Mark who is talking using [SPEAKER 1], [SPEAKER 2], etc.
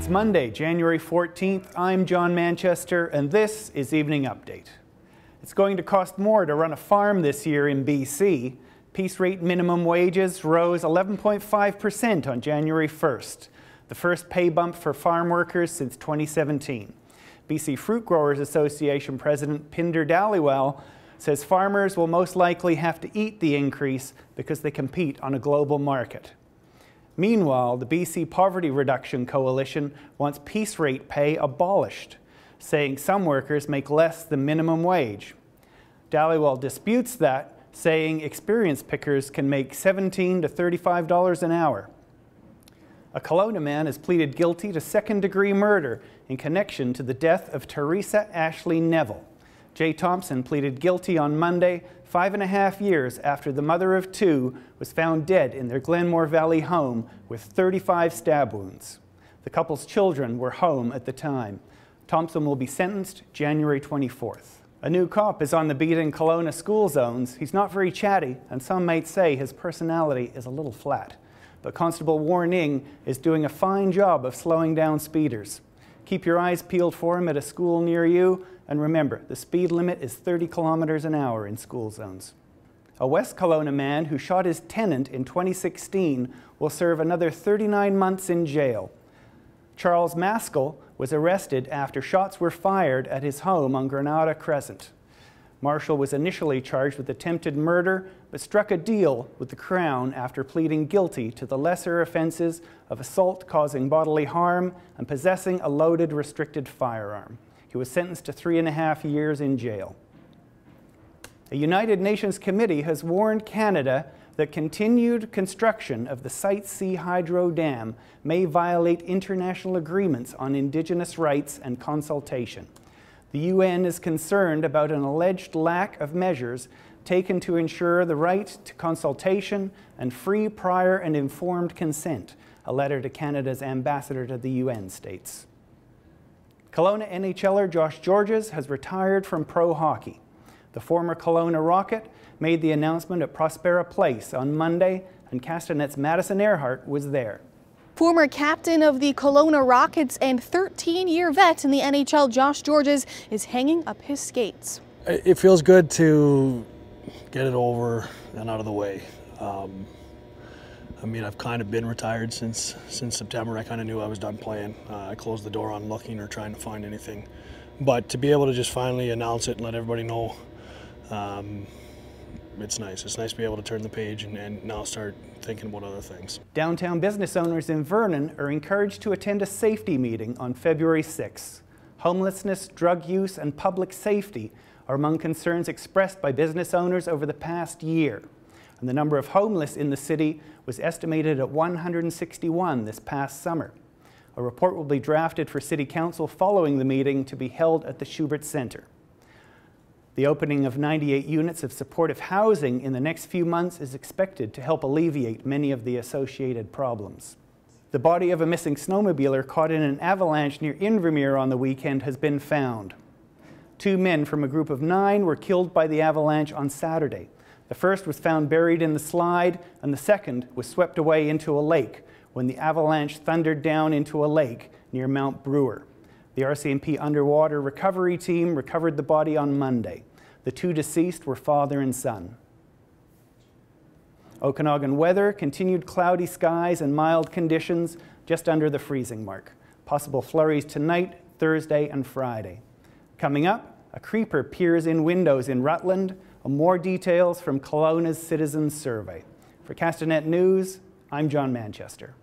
[SPEAKER 1] It's Monday, January 14th. I'm John Manchester, and this is Evening Update. It's going to cost more to run a farm this year in BC. Piece rate minimum wages rose 11.5% on January 1st, the first pay bump for farm workers since 2017. BC Fruit Growers Association President Pinder Dhaliwal says farmers will most likely have to eat the increase because they compete on a global market. Meanwhile, the BC Poverty Reduction Coalition wants piece rate pay abolished, saying some workers make less than minimum wage. Dhaliwal disputes that, saying experienced pickers can make $17 to $35 an hour. A Kelowna man has pleaded guilty to second-degree murder in connection to the death of Teresa Ashley Neville. Jay Thompson pleaded guilty on Monday, 5.5 years after the mother of two was found dead in their Glenmore Valley home with 35 stab wounds. The couple's children were home at the time. Thompson will be sentenced January 24th. A new cop is on the beat in Kelowna school zones. He's not very chatty, and some might say his personality is a little flat. But Constable Warren Ng is doing a fine job of slowing down speeders. Keep your eyes peeled for him at a school near you, and remember, the speed limit is 30 kilometers an hour in school zones. A West Kelowna man who shot his tenant in 2016 will serve another 39 months in jail. Charles Maskell was arrested after shots were fired at his home on Granada Crescent. Marshall was initially charged with attempted murder, but struck a deal with the Crown after pleading guilty to the lesser offenses of assault causing bodily harm and possessing a loaded restricted firearm. He was sentenced to 3.5 years in jail. A United Nations committee has warned Canada that continued construction of the Site C hydro dam may violate international agreements on Indigenous rights and consultation. The UN is concerned about an alleged lack of measures taken to ensure the right to consultation and free, prior and informed consent, a letter to Canada's ambassador to the UN states. Kelowna NHLer Josh Georges has retired from pro hockey. The former Kelowna Rocket made the announcement at Prospera Place on Monday, and Castanet's Madison Earhart was there.
[SPEAKER 2] Former captain of the Kelowna Rockets and 13-year vet in the NHL, Josh Georges, is hanging up his skates.
[SPEAKER 3] It feels good to get it over and out of the way. I mean, I've kind of been retired since September. I kind of knew I was done playing. I closed the door on looking or trying to find anything. But to be able to just finally announce it and let everybody know, it's nice. It's nice to be able to turn the page and now start thinking about other things.
[SPEAKER 1] Downtown business owners in Vernon are encouraged to attend a safety meeting on February 6th. Homelessness, drug use, and public safety are among concerns expressed by business owners over the past year. And the number of homeless in the city was estimated at 161 this past summer. A report will be drafted for City Council following the meeting to be held at the Schubert Centre. The opening of 98 units of supportive housing in the next few months is expected to help alleviate many of the associated problems. The body of a missing snowmobiler caught in an avalanche near Invermere on the weekend has been found. 2 men from a group of 9 were killed by the avalanche on Saturday. The first was found buried in the slide, and the second was swept away into a lake when the avalanche thundered down into a lake near Mount Brewer. The RCMP underwater recovery team recovered the body on Monday. The 2 deceased were father and son. Okanagan weather: continued cloudy skies and mild conditions just under the freezing mark. Possible flurries tonight, Thursday, and Friday. Coming up, a creeper peers in windows in Rutland. More details from Kelowna's Citizens Survey. For Castanet News, I'm John Manchester.